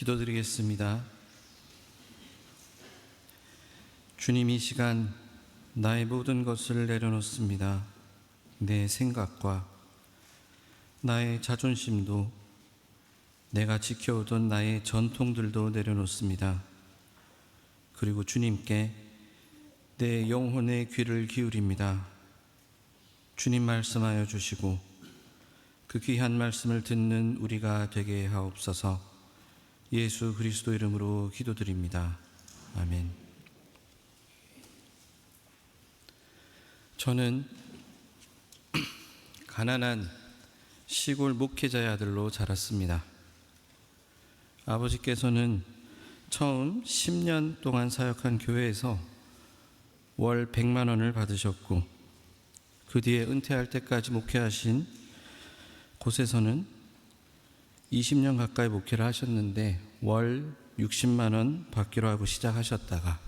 기도드리겠습니다. 주님, 이 시간 나의 모든 것을 내려놓습니다. 내 생각과 나의 자존심도, 내가 지켜오던 나의 전통들도 내려놓습니다. 그리고 주님께 내 영혼의 귀를 기울입니다. 주님 말씀하여 주시고 그 귀한 말씀을 듣는 우리가 되게 하옵소서. 예수 그리스도 이름으로 기도드립니다. 아멘. 저는 가난한 시골 목회자의 아들로 자랐습니다. 아버지께서는 처음 10년 동안 사역한 교회에서 월 100만 원을 받으셨고, 그 뒤에 은퇴할 때까지 목회하신 곳에서는 20년 가까이 목회를 하셨는데 월 60만 원 받기로 하고 시작하셨다가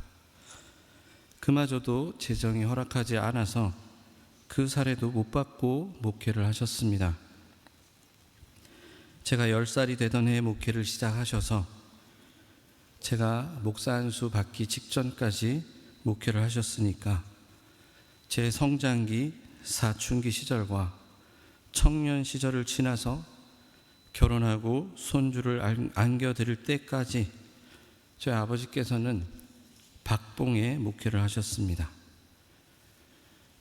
그마저도 재정이 허락하지 않아서 그 사례도 못 받고 목회를 하셨습니다. 제가 10살이 되던 해에 목회를 시작하셔서 제가 목사 안수 받기 직전까지 목회를 하셨으니까 제 성장기, 사춘기 시절과 청년 시절을 지나서 결혼하고 손주를 안겨드릴 때까지 저희 아버지께서는 박봉의 목회를 하셨습니다.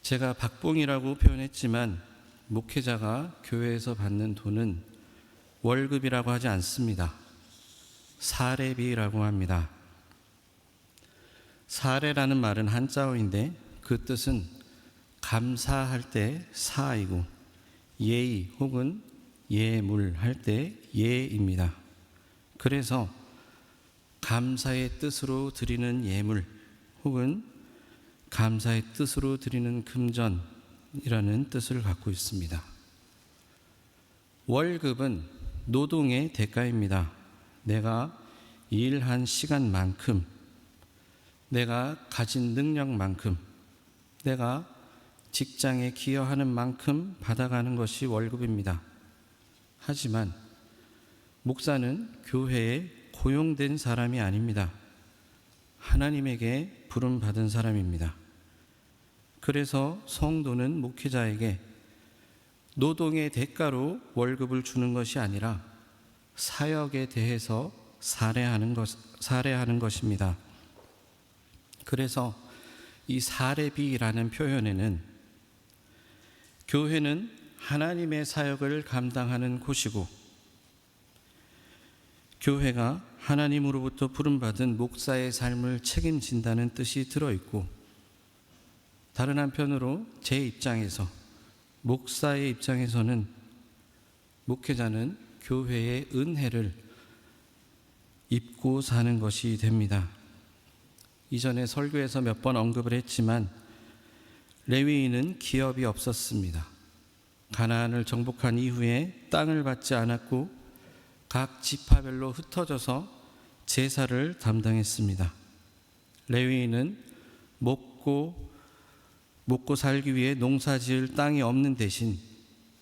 제가 박봉이라고 표현했지만 목회자가 교회에서 받는 돈은 월급이라고 하지 않습니다. 사례비라고 합니다. 사례라는 말은 한자어인데 그 뜻은 감사할 때 사이고 예의 혹은 예물할 때 예입니다. 그래서 감사의 뜻으로 드리는 예물 혹은 감사의 뜻으로 드리는 금전이라는 뜻을 갖고 있습니다. 월급은 노동의 대가입니다. 내가 일한 시간만큼, 내가 가진 능력만큼, 내가 직장에 기여하는 만큼 받아가는 것이 월급입니다. 하지만 목사는 교회에 고용된 사람이 아닙니다. 하나님에게 부름받은 사람입니다. 그래서 성도는 목회자에게 노동의 대가로 월급을 주는 것이 아니라 사역에 대해서 사례하는 것입니다. 그래서 이 사례비라는 표현에는 교회는 하나님의 사역을 감당하는 곳이고 교회가 하나님으로부터 부름받은 목사의 삶을 책임진다는 뜻이 들어있고, 다른 한편으로 제 입장에서, 목사의 입장에서는 목회자는 교회의 은혜를 입고 사는 것이 됩니다. 이전에 설교에서 몇 번 언급을 했지만 레위인은 기업이 없었습니다. 가나안을 정복한 이후에 땅을 받지 않았고 각 지파별로 흩어져서 제사를 담당했습니다. 레위인은 먹고 살기 위해 농사지을 땅이 없는 대신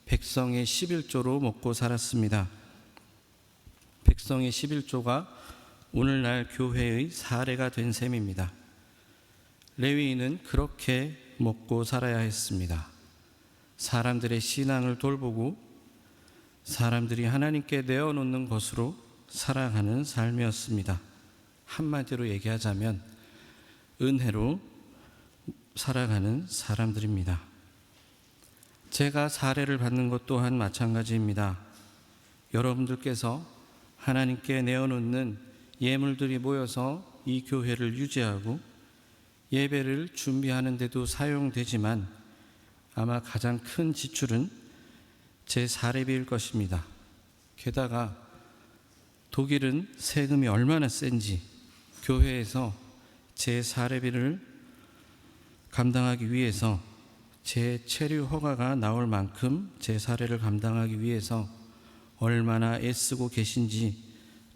백성의 11조로 먹고 살았습니다. 백성의 11조가 오늘날 교회의 사례가 된 셈입니다. 레위인은 그렇게 먹고 살아야 했습니다. 사람들의 신앙을 돌보고 사람들이 하나님께 내어놓는 것으로 살아가는 삶이었습니다. 한마디로 얘기하자면 은혜로 살아가는 사람들입니다. 제가 사례를 받는 것 또한 마찬가지입니다. 여러분들께서 하나님께 내어놓는 예물들이 모여서 이 교회를 유지하고 예배를 준비하는 데도 사용되지만 아마 가장 큰 지출은 제 사례비일 것입니다. 게다가 독일은 세금이 얼마나 센지 교회에서 제 사례비를 감당하기 위해서 제 체류 허가가 나올 만큼 제 사례를 감당하기 위해서 얼마나 애쓰고 계신지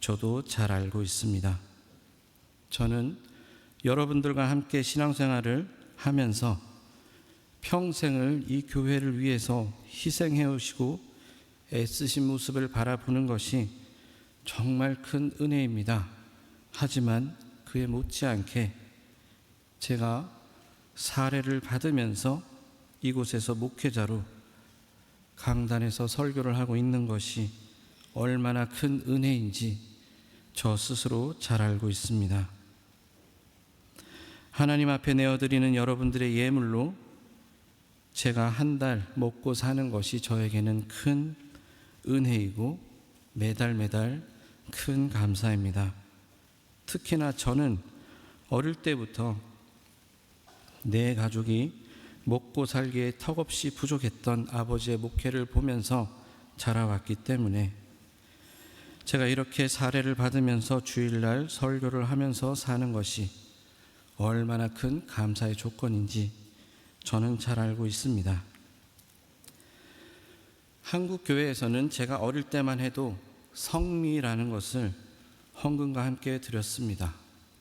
저도 잘 알고 있습니다. 저는 여러분들과 함께 신앙생활을 하면서 평생을 이 교회를 위해서 희생해 오시고 애쓰신 모습을 바라보는 것이 정말 큰 은혜입니다. 하지만 그에 못지않게 제가 사례를 받으면서 이곳에서 목회자로 강단에서 설교를 하고 있는 것이 얼마나 큰 은혜인지 저 스스로 잘 알고 있습니다. 하나님 앞에 내어드리는 여러분들의 예물로 제가 한 달 먹고 사는 것이 저에게는 큰 은혜이고 매달 큰 감사입니다. 특히나 저는 어릴 때부터 내 가족이 먹고 살기에 턱없이 부족했던 아버지의 목회를 보면서 자라왔기 때문에 제가 이렇게 사례를 받으면서 주일날 설교를 하면서 사는 것이 얼마나 큰 감사의 조건인지 저는 잘 알고 있습니다. 한국 교회에서는 제가 어릴 때만 해도 성미라는 것을 헌금과 함께 드렸습니다.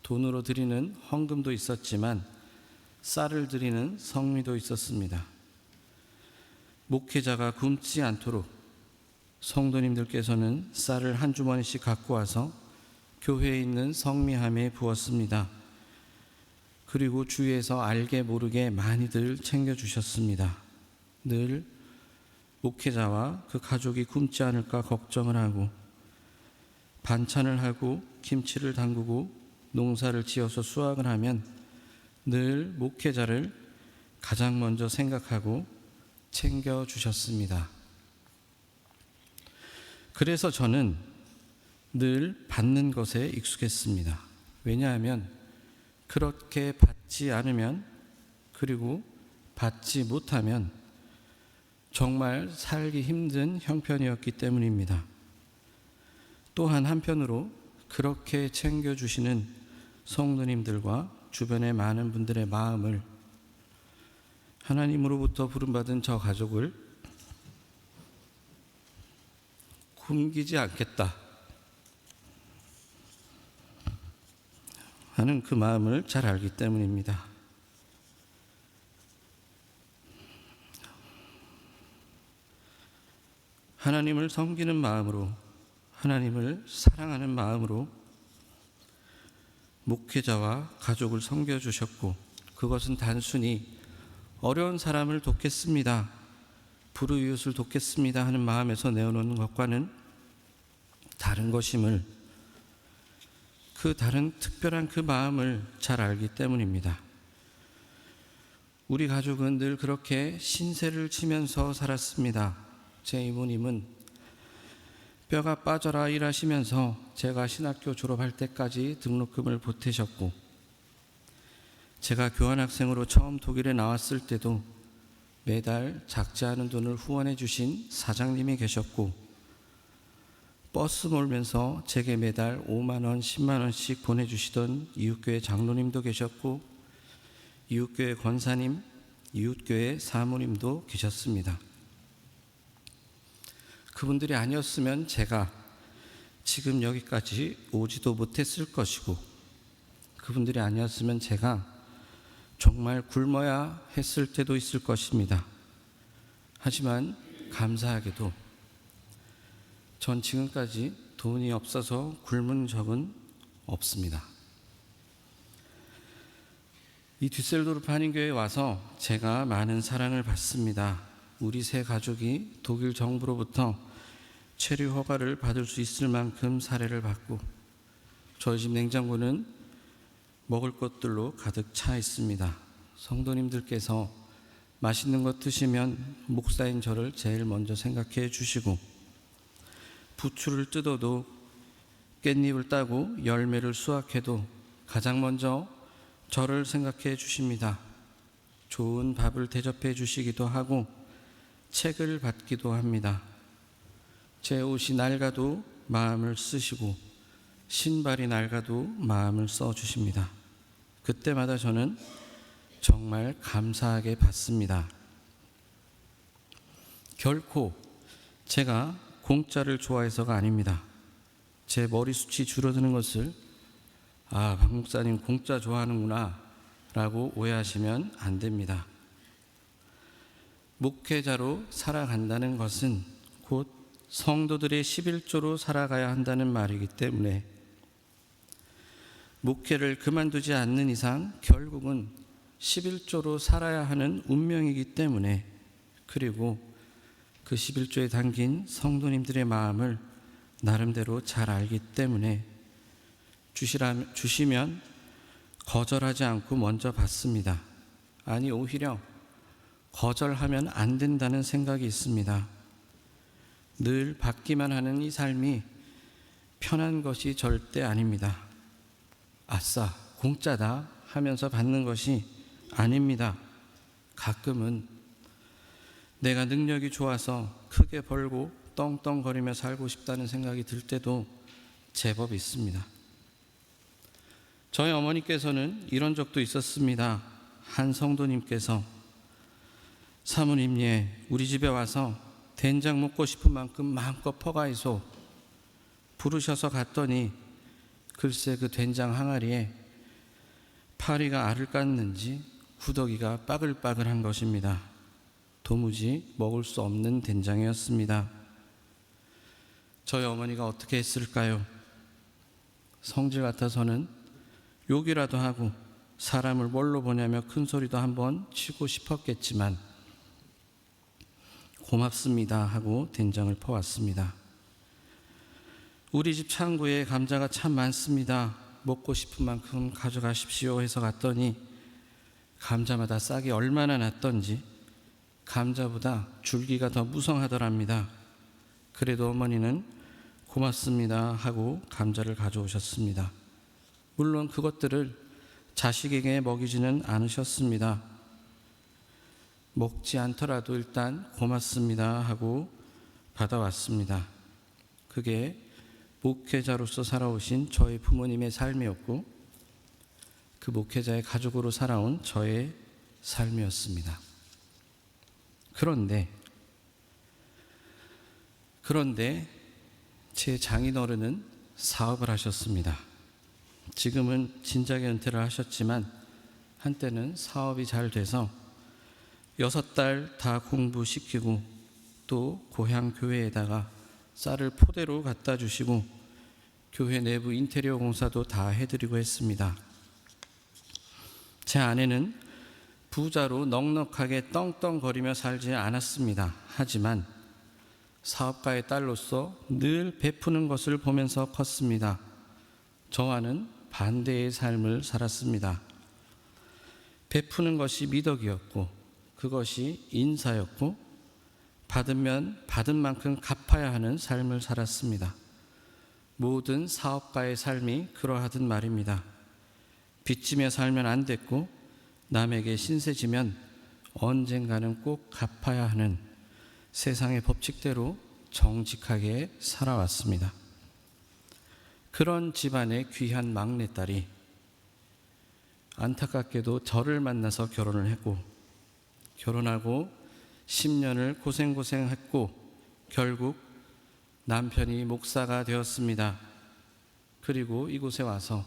돈으로 드리는 헌금도 있었지만 쌀을 드리는 성미도 있었습니다. 목회자가 굶지 않도록 성도님들께서는 쌀을 한 주머니씩 갖고 와서 교회에 있는 성미함에 부었습니다. 그리고 주위에서 알게 모르게 많이들 챙겨주셨습니다. 늘 목회자와 그 가족이 굶지 않을까 걱정을 하고 반찬을 하고 김치를 담그고 농사를 지어서 수확을 하면 늘 목회자를 가장 먼저 생각하고 챙겨주셨습니다. 그래서 저는 늘 받는 것에 익숙했습니다. 왜냐하면 그렇게 받지 않으면 그리고 받지 못하면 정말 살기 힘든 형편이었기 때문입니다. 또한 한편으로 그렇게 챙겨주시는 성도님들과 주변의 많은 분들의 마음을 하나님으로부터 부름받은 저 가족을 굶기지 않겠다 하는 그 마음을 잘 알기 때문입니다. 하나님을 섬기는 마음으로, 하나님을 사랑하는 마음으로 목회자와 가족을 섬겨주셨고, 그것은 단순히 어려운 사람을 돕겠습니다, 불우이웃을 돕겠습니다 하는 마음에서 내어놓는 것과는 다른 것임을, 그 다른 특별한 그 마음을 잘 알기 때문입니다. 우리 가족은 늘 그렇게 신세를 치면서 살았습니다. 제 이모님은 뼈가 빠져라 일하시면서 제가 신학교 졸업할 때까지 등록금을 보태셨고, 제가 교환학생으로 처음 독일에 나왔을 때도 매달 작지 않은 돈을 후원해 주신 사장님이 계셨고, 버스 몰면서 제게 매달 5만 원, 10만 원씩 보내주시던 이웃교회 장로님도 계셨고, 이웃교회 권사님, 이웃교회 사모님도 계셨습니다. 그분들이 아니었으면 제가 지금 여기까지 오지도 못했을 것이고, 그분들이 아니었으면 제가 정말 굶어야 했을 때도 있을 것입니다. 하지만 감사하게도 전 지금까지 돈이 없어서 굶은 적은 없습니다. 이 뒤셀도르프 한인교회에 와서 제가 많은 사랑을 받습니다. 우리 세 가족이 독일 정부로부터 체류 허가를 받을 수 있을 만큼 사례를 받고, 저희 집 냉장고는 먹을 것들로 가득 차 있습니다. 성도님들께서 맛있는 것 드시면 목사인 저를 제일 먼저 생각해 주시고, 부추를 뜯어도 깻잎을 따고 열매를 수확해도 가장 먼저 저를 생각해 주십니다. 좋은 밥을 대접해 주시기도 하고 책을 받기도 합니다. 제 옷이 낡아도 마음을 쓰시고 신발이 낡아도 마음을 써주십니다. 그때마다 저는 정말 감사하게 받습니다. 결코 제가 공짜를 좋아해서가 아닙니다. 제 머리숱이 줄어드는 것을 박 목사님 공짜 좋아하는구나 라고 오해하시면 안 됩니다. 목회자로 살아간다는 것은 곧 성도들의 11조로 살아가야 한다는 말이기 때문에 목회를 그만두지 않는 이상 결국은 11조로 살아야 하는 운명이기 때문에, 그리고 그 11조에 담긴 성도님들의 마음을 나름대로 잘 알기 때문에 주시면 거절하지 않고 먼저 받습니다. 아니, 오히려 거절하면 안 된다는 생각이 있습니다. 늘 받기만 하는 이 삶이 편한 것이 절대 아닙니다. 아싸, 공짜다 하면서 받는 것이 아닙니다. 가끔은 내가 능력이 좋아서 크게 벌고 떵떵거리며 살고 싶다는 생각이 들 때도 제법 있습니다. 저희 어머니께서는 이런 적도 있었습니다. 한 성도님께서 사모님, 우리 집에 와서 된장 먹고 싶은 만큼 마음껏 퍼가이소 부르셔서 갔더니 글쎄 그 된장 항아리에 파리가 알을 깠는지 구더기가 빠글빠글한 것입니다. 도무지 먹을 수 없는 된장이었습니다. 저희 어머니가 어떻게 했을까요? 성질 같아서는 욕이라도 하고 사람을 뭘로 보냐며 큰 소리도 한번 치고 싶었겠지만 고맙습니다 하고 된장을 퍼왔습니다. 우리 집 창고에 감자가 참 많습니다. 먹고 싶은 만큼 가져가십시오 해서 갔더니 감자마다 싹이 얼마나 났던지 감자보다 줄기가 더 무성하더랍니다. 그래도 어머니는 고맙습니다 하고 감자를 가져오셨습니다. 물론 그것들을 자식에게 먹이지는 않으셨습니다. 먹지 않더라도 일단 고맙습니다 하고 받아왔습니다. 그게 목회자로서 살아오신 저희 부모님의 삶이었고 그 목회자의 가족으로 살아온 저의 삶이었습니다. 그런데 제 장인어른은 사업을 하셨습니다. 지금은 진작에 은퇴를 하셨지만 한때는 사업이 잘 돼서 6달 다 공부시키고 또 고향 교회에다가 쌀을 포대로 갖다 주시고 교회 내부 인테리어 공사도 다 해드리고 했습니다. 제 아내는 부자로 넉넉하게 떵떵거리며 살지 않았습니다. 하지만 사업가의 딸로서 늘 베푸는 것을 보면서 컸습니다. 저와는 반대의 삶을 살았습니다. 베푸는 것이 미덕이었고 그것이 인사였고 받으면 받은 만큼 갚아야 하는 삶을 살았습니다. 모든 사업가의 삶이 그러하듯 말입니다. 빚지며 살면 안 됐고 남에게 신세지면 언젠가는 꼭 갚아야 하는 세상의 법칙대로 정직하게 살아왔습니다. 그런 집안의 귀한 막내딸이 안타깝게도 저를 만나서 결혼을 했고 결혼하고 10년을 고생했고 결국 남편이 목사가 되었습니다. 그리고 이곳에 와서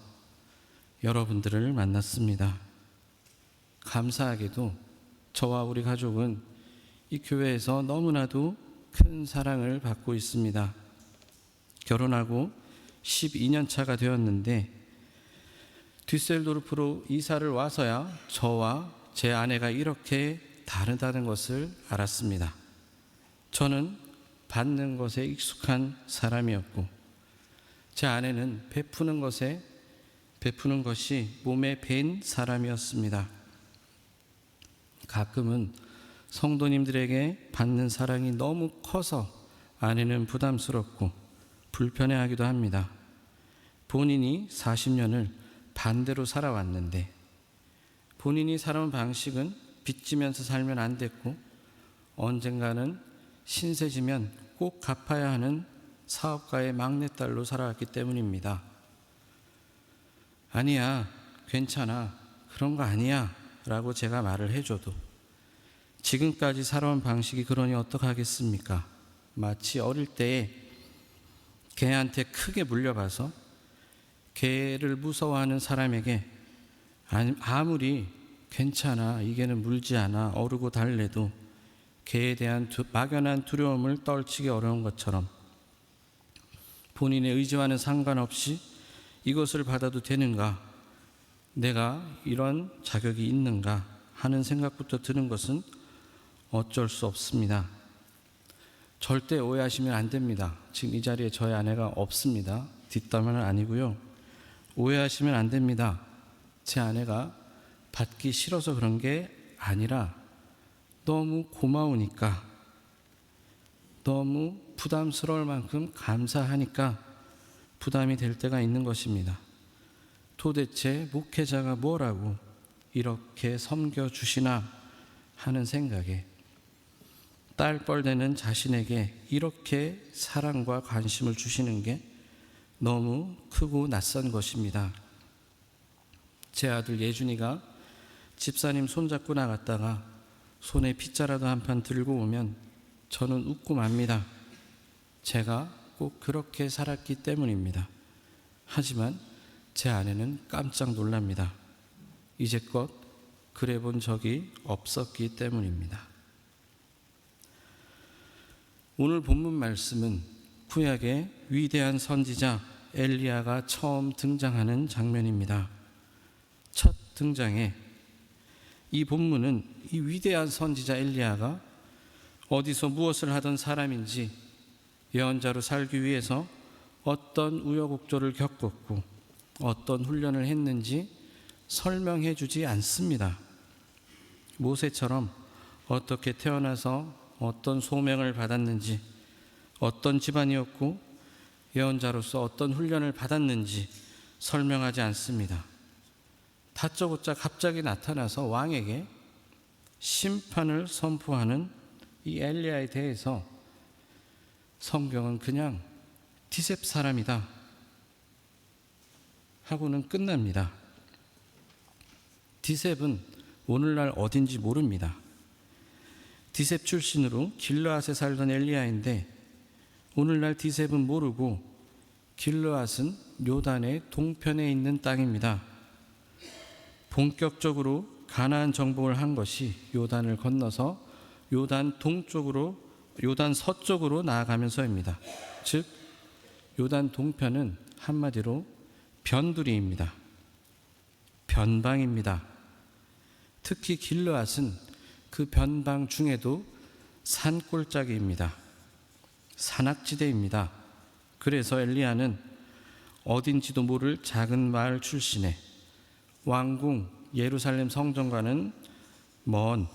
여러분들을 만났습니다. 감사하게도 저와 우리 가족은 이 교회에서 너무나도 큰 사랑을 받고 있습니다. 결혼하고 12년 차가 되었는데 뒤셀도르프로 이사를 와서야 저와 제 아내가 이렇게 다르다는 것을 알았습니다. 저는 받는 것에 익숙한 사람이었고 제 아내는 베푸는 것이 몸에 밴 사람이었습니다. 가끔은 성도님들에게 받는 사랑이 너무 커서 아내는 부담스럽고 불편해하기도 합니다. 본인이 40년을 반대로 살아왔는데 본인이 살아온 방식은 빚지면서 살면 안 됐고 언젠가는 신세지면 꼭 갚아야 하는 사업가의 막내딸로 살아왔기 때문입니다. 아니야, 괜찮아, 그런 거 아니야 라고 제가 말을 해줘도 지금까지 살아온 방식이 그러니 어떡하겠습니까? 마치 어릴 때에 개한테 크게 물려가서 개를 무서워하는 사람에게 아무리 괜찮아, 이게는 물지 않아 어르고 달래도 개에 대한 막연한 두려움을 떨치기 어려운 것처럼 본인의 의지와는 상관없이 이것을 받아도 되는가, 내가 이런 자격이 있는가 하는 생각부터 드는 것은 어쩔 수 없습니다. 절대 오해하시면 안 됩니다. 지금 이 자리에 저희 아내가 없습니다. 뒷담화는 아니고요. 오해하시면 안 됩니다. 제 아내가 받기 싫어서 그런 게 아니라 너무 고마우니까, 너무 부담스러울 만큼 감사하니까 부담이 될 때가 있는 것입니다. 도대체 목회자가 뭐라고 이렇게 섬겨주시나 하는 생각에 딸뻘되는 자신에게 이렇게 사랑과 관심을 주시는 게 너무 크고 낯선 것입니다. 제 아들 예준이가 집사님 손잡고 나갔다가 손에 빗자라도 한 판 들고 오면 저는 웃고 맙니다. 제가 꼭 그렇게 살았기 때문입니다. 하지만 제 아내는 깜짝 놀랍니다. 이제껏 그래 본 적이 없었기 때문입니다. 오늘 본문 말씀은 구약의 위대한 선지자 엘리야가 처음 등장하는 장면입니다. 첫 등장에 이 본문은 이 위대한 선지자 엘리야가 어디서 무엇을 하던 사람인지, 예언자로 살기 위해서 어떤 우여곡절을 겪었고 어떤 훈련을 했는지 설명해 주지 않습니다. 모세처럼 어떻게 태어나서 어떤 소명을 받았는지, 어떤 집안이었고 예언자로서 어떤 훈련을 받았는지 설명하지 않습니다. 다짜고짜 갑자기 나타나서 왕에게 심판을 선포하는 이 엘리야에 대해서 성경은 그냥 디셉 사람이다 하고는 끝납니다. 디셉은 오늘날 어딘지 모릅니다. 디셉 출신으로 길르앗에 살던 엘리야인데 오늘날 디셉은 모르고 길르앗은 요단의 동편에 있는 땅입니다. 본격적으로 가나안 정복을 한 것이 요단을 건너서 요단 동쪽으로, 요단 서쪽으로 나아가면서입니다. 즉 요단 동편은 한마디로 변두리입니다. 변방입니다. 특히 길르앗은 그 변방 중에도 산골짜기입니다. 산악지대입니다. 그래서 엘리야는 어딘지도 모를 작은 마을 출신의 왕궁 예루살렘 성전과는 먼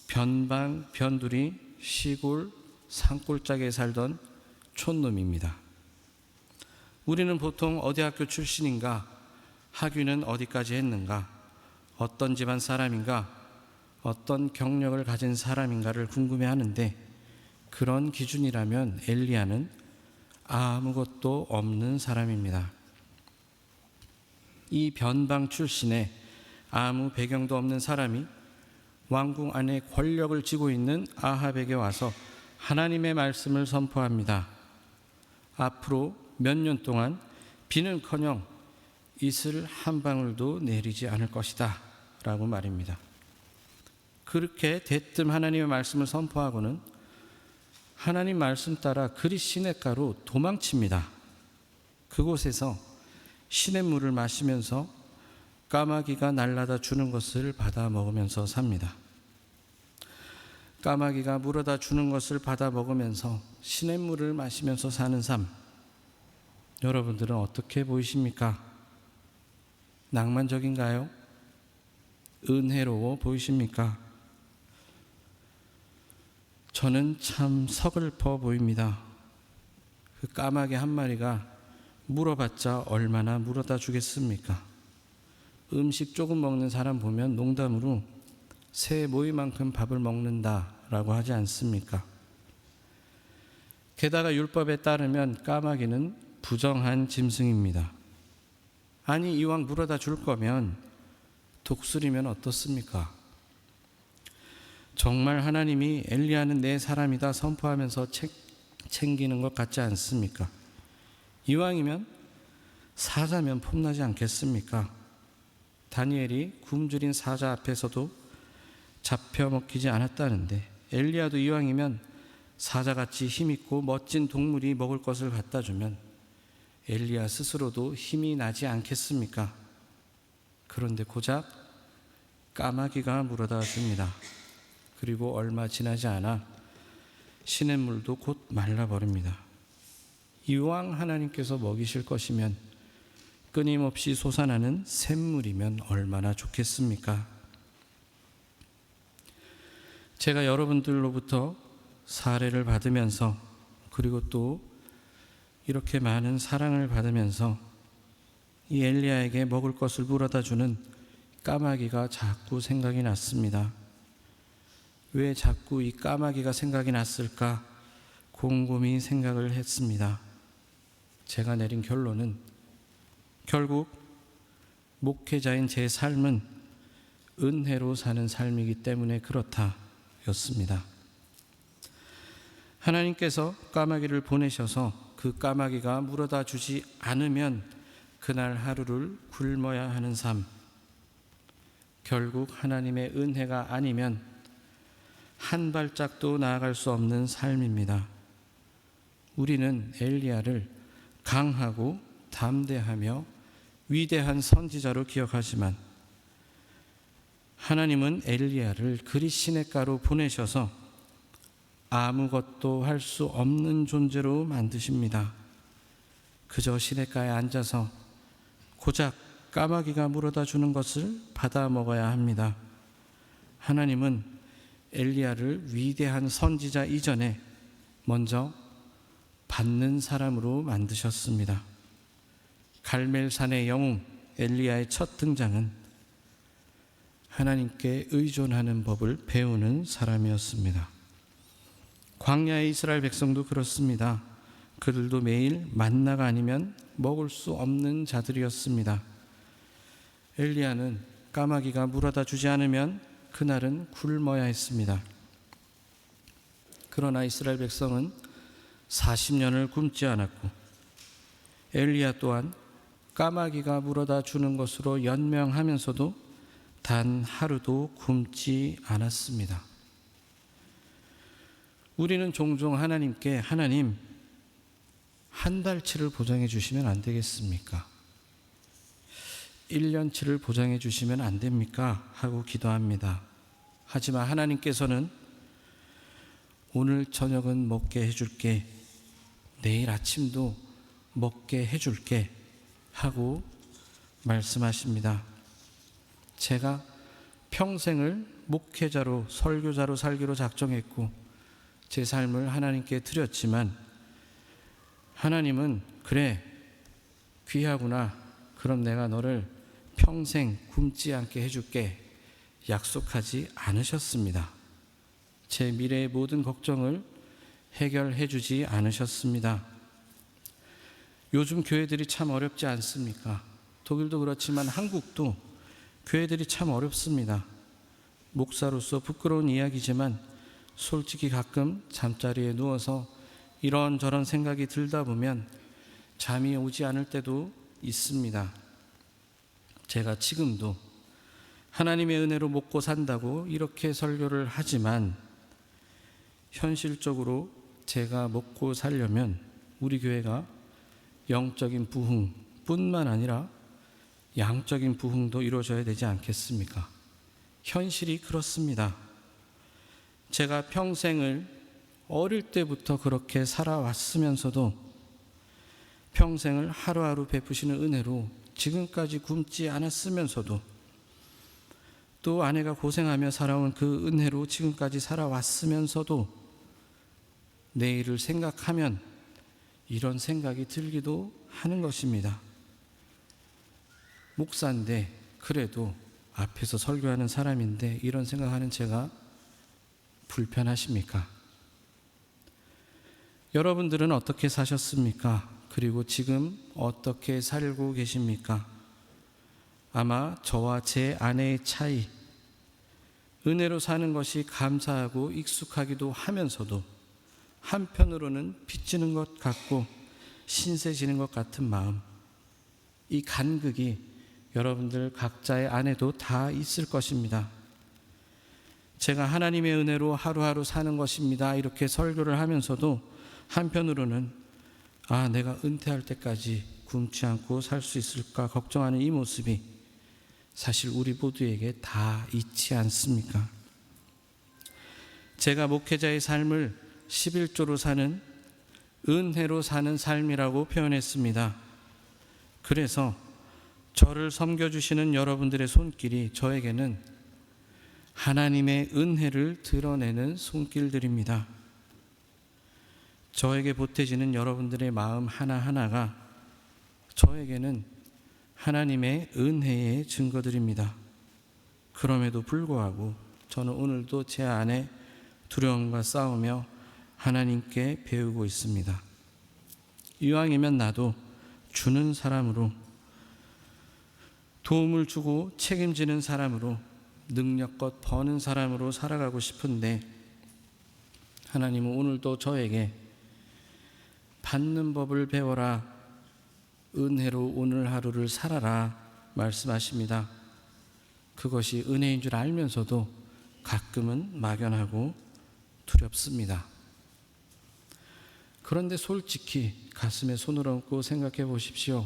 변방 변두리 시골 산골짜기에 살던 촌놈입니다. 우리는 보통 어디 학교 출신인가, 학위는 어디까지 했는가, 어떤 집안 사람인가, 어떤 경력을 가진 사람인가를 궁금해하는데, 그런 기준이라면 엘리야는 아무것도 없는 사람입니다. 이 변방 출신의 아무 배경도 없는 사람이 왕궁 안에 권력을 쥐고 있는 아합에게 와서 하나님의 말씀을 선포합니다. 앞으로 몇 년 동안 비는커녕 이슬 한 방울도 내리지 않을 것이다 라고 말입니다. 그렇게 대뜸 하나님의 말씀을 선포하고는 하나님 말씀 따라 그리 시냇가로 도망칩니다. 그곳에서 시냇물을 마시면서 까마귀가 날라다 주는 것을 받아 먹으면서 삽니다. 까마귀가 물어다 주는 것을 받아 먹으면서 시냇물을 마시면서 사는 삶, 여러분들은 어떻게 보이십니까? 낭만적인가요? 은혜로워 보이십니까? 저는 참 서글퍼 보입니다. 그 까마귀 한 마리가 물어봤자 얼마나 물어다 주겠습니까? 음식 조금 먹는 사람 보면 농담으로 새 모이만큼 밥을 먹는다라고 하지 않습니까? 게다가 율법에 따르면 까마귀는 부정한 짐승입니다. 아니, 이왕 물어다 줄 거면 독수리면 어떻습니까? 정말 하나님이 엘리야는 내 사람이다 선포하면서 챙기는 것 같지 않습니까? 이왕이면 사자면 폼나지 않겠습니까? 다니엘이 굶주린 사자 앞에서도 잡혀 먹히지 않았다는데 엘리야도 이왕이면 사자같이 힘있고 멋진 동물이 먹을 것을 갖다 주면 엘리야 스스로도 힘이 나지 않겠습니까? 그런데 고작 까마귀가 물어다 줍니다. 그리고 얼마 지나지 않아 시냇물도 곧 말라버립니다. 이왕 하나님께서 먹이실 것이면 끊임없이 솟아나는 샘물이면 얼마나 좋겠습니까? 제가 여러분들로부터 사례를 받으면서, 그리고 또 이렇게 많은 사랑을 받으면서 이 엘리야에게 먹을 것을 물어다 주는 까마귀가 자꾸 생각이 났습니다. 왜 자꾸 이 까마귀가 생각이 났을까 곰곰이 생각을 했습니다. 제가 내린 결론은 결국 목회자인 제 삶은 은혜로 사는 삶이기 때문에 그렇다 였습니다. 하나님께서 까마귀를 보내셔서 그 까마귀가 물어다 주지 않으면 그날 하루를 굶어야 하는 삶, 결국 하나님의 은혜가 아니면 한 발짝도 나아갈 수 없는 삶입니다. 우리는 엘리야를 강하고 담대하며 위대한 선지자로 기억하지만 하나님은 엘리야를 그리 시냇가로 보내셔서 아무것도 할 수 없는 존재로 만드십니다. 그저 시냇가에 앉아서 고작 까마귀가 물어다 주는 것을 받아 먹어야 합니다. 하나님은 엘리야를 위대한 선지자 이전에 먼저 받는 사람으로 만드셨습니다. 갈멜산의 영웅 엘리야의 첫 등장은 하나님께 의존하는 법을 배우는 사람이었습니다. 광야의 이스라엘 백성도 그렇습니다. 그들도 매일 만나가 아니면 먹을 수 없는 자들이었습니다. 엘리야는 까마귀가 물어다 주지 않으면 그날은 굶어야 했습니다. 그러나 이스라엘 백성은 40년을 굶지 않았고 엘리야 또한 까마귀가 물어다 주는 것으로 연명하면서도 단 하루도 굶지 않았습니다. 우리는 종종 하나님께 하나님 한 달치를 보장해 주시면 안 되겠습니까? 1년치를 보장해 주시면 안 됩니까? 하고 기도합니다. 하지만 하나님께서는 오늘 저녁은 먹게 해줄게, 내일 아침도 먹게 해줄게 하고 말씀하십니다. 제가 평생을 목회자로 설교자로 살기로 작정했고 제 삶을 하나님께 드렸지만 하나님은 그래 귀하구나, 그럼 내가 너를 평생 굶지 않게 해줄게 약속하지 않으셨습니다. 제 미래의 모든 걱정을 해결해 주지 않으셨습니다. 요즘 교회들이 참 어렵지 않습니까? 독일도 그렇지만 한국도 교회들이 참 어렵습니다. 목사로서 부끄러운 이야기지만 솔직히 가끔 잠자리에 누워서 이런저런 생각이 들다 보면 잠이 오지 않을 때도 있습니다. 제가 지금도 하나님의 은혜로 먹고 산다고 이렇게 설교를 하지만 현실적으로 제가 먹고 살려면 우리 교회가 영적인 부흥뿐만 아니라 양적인 부흥도 이루어져야 되지 않겠습니까? 현실이 그렇습니다. 제가 평생을 어릴 때부터 그렇게 살아왔으면서도 평생을 하루하루 베푸시는 은혜로 지금까지 굶지 않았으면서도 또 아내가 고생하며 살아온 그 은혜로 지금까지 살아왔으면서도 내일을 생각하면 이런 생각이 들기도 하는 것입니다. 목사인데 그래도 앞에서 설교하는 사람인데 이런 생각하는 제가 불편하십니까? 여러분들은 어떻게 사셨습니까? 그리고 지금 어떻게 살고 계십니까? 아마 저와 제 아내의 차이, 은혜로 사는 것이 감사하고 익숙하기도 하면서도 한편으로는 빚지는 것 같고 신세지는 것 같은 마음, 이 간극이 여러분들 각자의 안에도 다 있을 것입니다. 제가 하나님의 은혜로 하루하루 사는 것입니다 이렇게 설교를 하면서도 한편으로는 내가 은퇴할 때까지 굶지 않고 살 수 있을까 걱정하는 이 모습이 사실 우리 모두에게 다 있지 않습니까? 제가 목회자의 삶을 11조로 사는 은혜로 사는 삶이라고 표현했습니다. 그래서 저를 섬겨주시는 여러분들의 손길이 저에게는 하나님의 은혜를 드러내는 손길들입니다. 저에게 보태지는 여러분들의 마음 하나하나가 저에게는 하나님의 은혜의 증거들입니다. 그럼에도 불구하고 저는 오늘도 제 안에 두려움과 싸우며 하나님께 배우고 있습니다. 이왕이면 나도 주는 사람으로, 도움을 주고 책임지는 사람으로, 능력껏 버는 사람으로 살아가고 싶은데 하나님은 오늘도 저에게 받는 법을 배워라, 은혜로 오늘 하루를 살아라 말씀하십니다. 그것이 은혜인 줄 알면서도 가끔은 막연하고 두렵습니다. 그런데 솔직히 가슴에 손을 얹고 생각해 보십시오.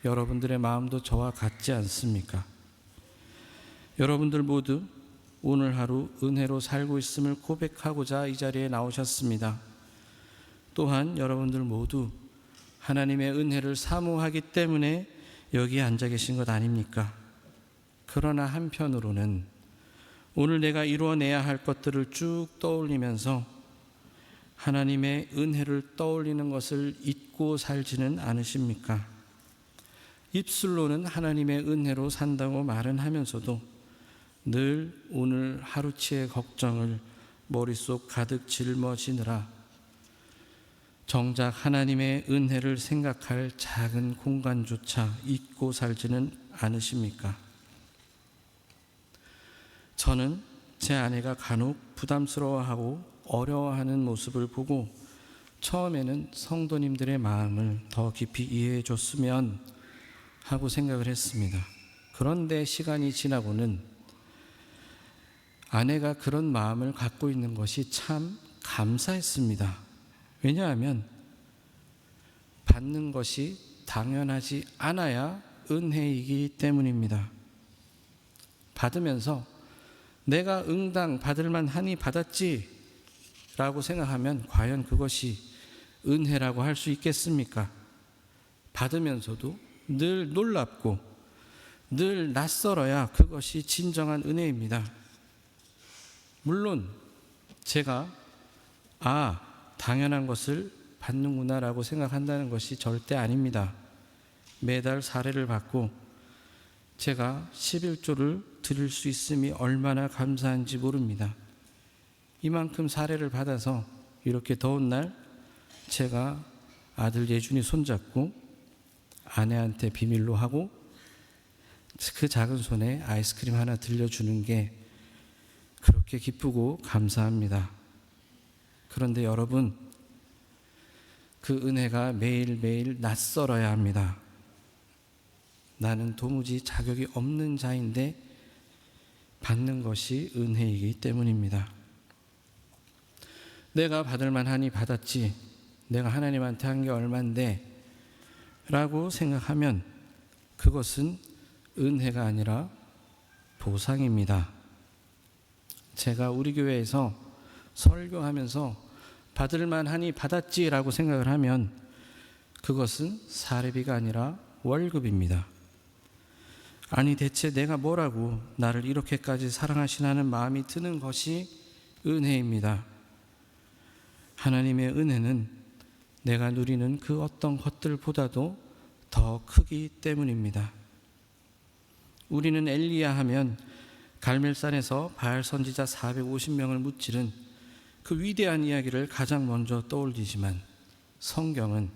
여러분들의 마음도 저와 같지 않습니까? 여러분들 모두 오늘 하루 은혜로 살고 있음을 고백하고자 이 자리에 나오셨습니다. 또한 여러분들 모두 하나님의 은혜를 사모하기 때문에 여기 앉아 계신 것 아닙니까? 그러나 한편으로는 오늘 내가 이루어내야 할 것들을 쭉 떠올리면서 하나님의 은혜를 떠올리는 것을 잊고 살지는 않으십니까? 입술로는 하나님의 은혜로 산다고 말은 하면서도 늘 오늘 하루치의 걱정을 머릿속 가득 짊어지느라 정작 하나님의 은혜를 생각할 작은 공간조차 잊고 살지는 않으십니까? 저는 제 아내가 간혹 부담스러워하고 어려워하는 모습을 보고 처음에는 성도님들의 마음을 더 깊이 이해해 줬으면 하고 생각을 했습니다. 그런데 시간이 지나고는 아내가 그런 마음을 갖고 있는 것이 참 감사했습니다. 왜냐하면 받는 것이 당연하지 않아야 은혜이기 때문입니다. 받으면서 내가 응당 받을 만하니 받았지 라고 생각하면 과연 그것이 은혜라고 할 수 있겠습니까? 받으면서도 늘 놀랍고 늘 낯설어야 그것이 진정한 은혜입니다. 물론 제가 당연한 것을 받는구나 라고 생각한다는 것이 절대 아닙니다. 매달 사례를 받고 제가 11조를 드릴 수 있음이 얼마나 감사한지 모릅니다. 이만큼 사례를 받아서 이렇게 더운 날 제가 아들 예준이 손잡고 아내한테 비밀로 하고 그 작은 손에 아이스크림 하나 들려주는 게 그렇게 기쁘고 감사합니다. 그런데 여러분, 그 은혜가 매일매일 낯설어야 합니다. 나는 도무지 자격이 없는 자인데 받는 것이 은혜이기 때문입니다. 내가 받을 만하니 받았지, 내가 하나님한테 한 게 얼만데 라고 생각하면 그것은 은혜가 아니라 보상입니다. 제가 우리 교회에서 설교하면서 받을 만하니 받았지라고 생각을 하면 그것은 사례비가 아니라 월급입니다. 아니 대체 내가 뭐라고 나를 이렇게까지 사랑하시나는 마음이 드는 것이 은혜입니다. 하나님의 은혜는 내가 누리는 그 어떤 것들보다도 더 크기 때문입니다. 우리는 엘리야 하면 갈멜산에서 바알 선지자 450명을 무찌른 그 위대한 이야기를 가장 먼저 떠올리지만 성경은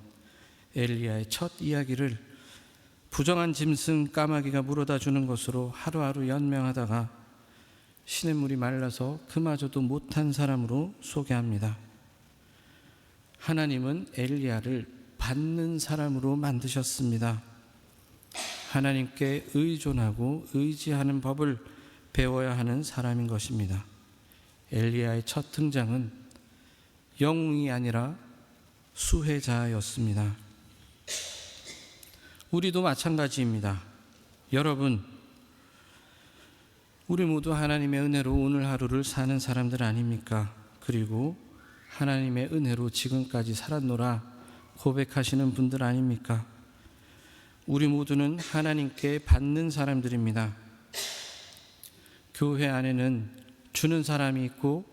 엘리야의 첫 이야기를 부정한 짐승 까마귀가 물어다 주는 것으로 하루하루 연명하다가 시냇물이 말라서 그마저도 못한 사람으로 소개합니다. 하나님은 엘리야를 받는 사람으로 만드셨습니다. 하나님께 의존하고 의지하는 법을 배워야 하는 사람인 것입니다. 엘리야의 첫 등장은 영웅이 아니라 수혜자였습니다. 우리도 마찬가지입니다. 여러분, 우리 모두 하나님의 은혜로 오늘 하루를 사는 사람들 아닙니까? 그리고 하나님의 은혜로 지금까지 살았노라 고백하시는 분들 아닙니까? 우리 모두는 하나님께 받는 사람들입니다. 교회 안에는 주는 사람이 있고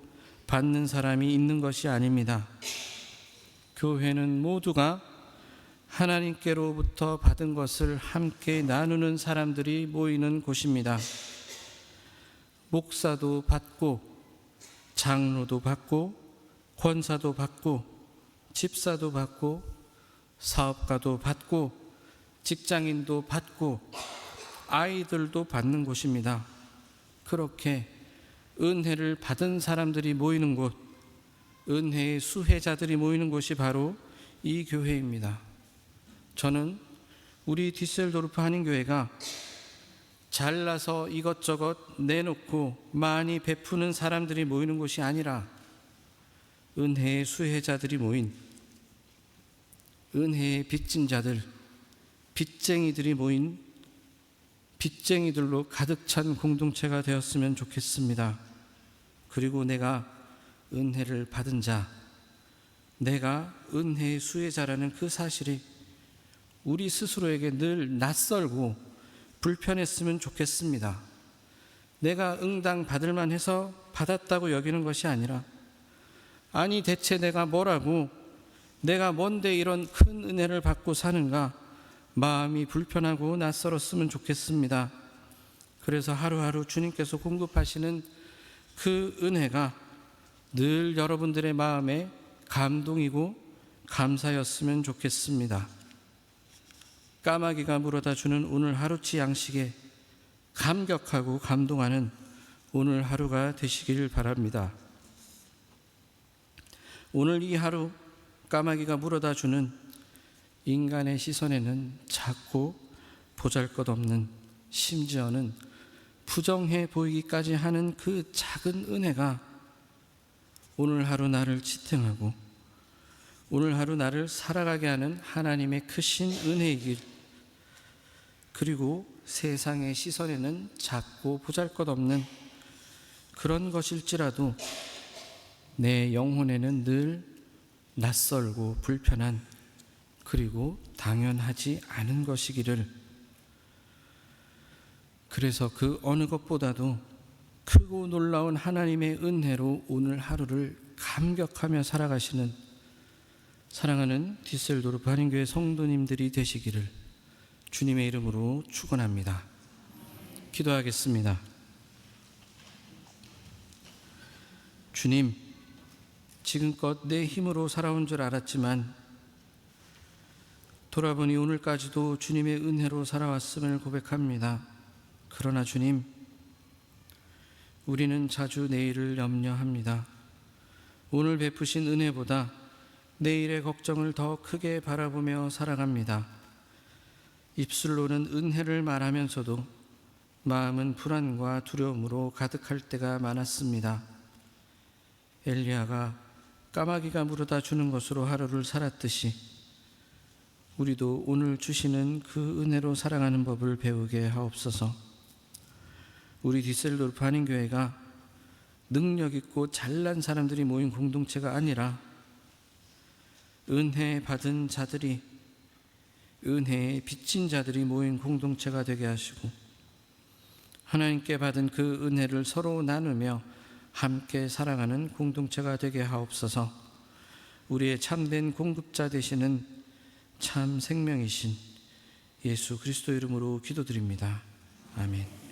받는 사람이 있는 것이 아닙니다. 교회는 모두가 하나님께로부터 받은 것을 함께 나누는 사람들이 모이는 곳입니다. 목사도 받고, 장로도 받고, 권사도 받고, 집사도 받고, 사업가도 받고, 직장인도 받고, 아이들도 받는 곳입니다. 그렇게 은혜를 받은 사람들이 모이는 곳, 은혜의 수혜자들이 모이는 곳이 바로 이 교회입니다. 저는 우리 디셀도르프 한인교회가 잘나서 이것저것 내놓고 많이 베푸는 사람들이 모이는 곳이 아니라 은혜의 수혜자들이 모인, 은혜의 빚진 자들, 빚쟁이들이 모인 빚쟁이들로 가득 찬 공동체가 되었으면 좋겠습니다. 그리고 내가 은혜를 받은 자, 내가 은혜의 수혜자라는 그 사실이 우리 스스로에게 늘 낯설고 불편했으면 좋겠습니다. 내가 응당 받을 만해서 받았다고 여기는 것이 아니라, 아니 대체 내가 뭐라고, 내가 뭔데 이런 큰 은혜를 받고 사는가, 마음이 불편하고 낯설었으면 좋겠습니다. 그래서 하루하루 주님께서 공급하시는 그 은혜가 늘 여러분들의 마음에 감동이고 감사였으면 좋겠습니다. 까마귀가 물어다 주는 오늘 하루치 양식에 감격하고 감동하는 오늘 하루가 되시길 바랍니다. 오늘 이 하루 까마귀가 물어다 주는 인간의 시선에는 작고 보잘것없는, 심지어는 부정해 보이기까지 하는 그 작은 은혜가 오늘 하루 나를 지탱하고 오늘 하루 나를 살아가게 하는 하나님의 크신 은혜이길, 그리고 세상의 시선에는 작고 보잘것없는 그런 것일지라도 내 영혼에는 늘 낯설고 불편한, 그리고 당연하지 않은 것이기를, 그래서 그 어느 것보다도 크고 놀라운 하나님의 은혜로 오늘 하루를 감격하며 살아가시는 사랑하는 디셀도르프 한인교회 성도님들이 되시기를 주님의 이름으로 축원합니다. 기도하겠습니다. 주님, 지금껏 내 힘으로 살아온 줄 알았지만 돌아보니 오늘까지도 주님의 은혜로 살아왔음을 고백합니다. 그러나 주님, 우리는 자주 내일을 염려합니다. 오늘 베푸신 은혜보다 내일의 걱정을 더 크게 바라보며 살아갑니다. 입술로는 은혜를 말하면서도 마음은 불안과 두려움으로 가득할 때가 많았습니다. 엘리야가 까마귀가 물어다 주는 것으로 하루를 살았듯이 우리도 오늘 주시는 그 은혜로 살아가는 법을 배우게 하옵소서. 우리 디셀도르프 한인교회가 능력 있고 잘난 사람들이 모인 공동체가 아니라 은혜 받은 자들이, 은혜에 빚진 자들이 모인 공동체가 되게 하시고 하나님께 받은 그 은혜를 서로 나누며 함께 살아가는 공동체가 되게 하옵소서. 우리의 참된 공급자 되시는 참 생명이신 예수 그리스도 이름으로 기도드립니다. 아멘.